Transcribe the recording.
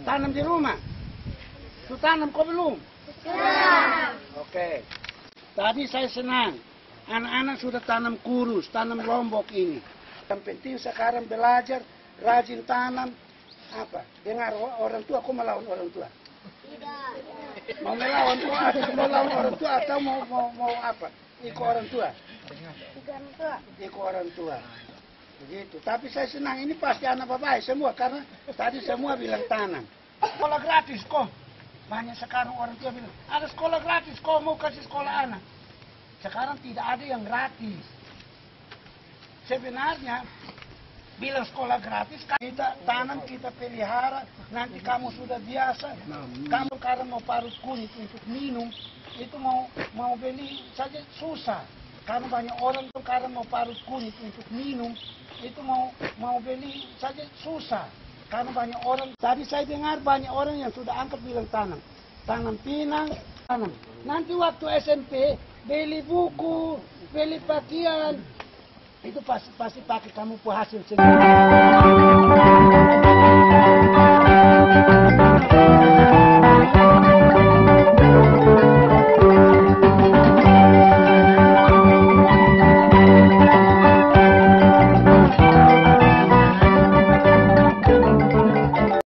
Tanam di rumah. Su tanam kok belum? Sudah. Oke. Tadi saya senang. Anak-anak sudah tanam kurus, tanam lombok ini. Yang penting sekarang belajar, rajin tanam. Apa? Dengar orang tua, aku melawan orang tua. Tidak. Mau melawan orang tua atau mau apa? Ikut orang tua. Ikut orang tua. Begitu. Tapi saya senang ini pasti anak bapak semua karena tadi semua bilang tanam. Sekolah gratis kok. Banyak sekarang orang tua bilang ada sekolah gratis kok mau kasih sekolah anak. Sekarang tidak ada yang gratis. Sebenarnya bilang sekolah gratis kita tanam kita pelihara nanti kamu sudah biasa. Kamu karena mau parut kunyit untuk minum itu mau beli saja susah. Karena banyak orang tuh karena mau parut kunyit untuk minum itu mau beli saja susah. Karena banyak orang tadi saya dengar banyak orang yang sudah angkat bilang tanam pinang, tanam. Nanti waktu SMP beli buku, beli pakaian itu pasti pakai kamu hasil sendiri.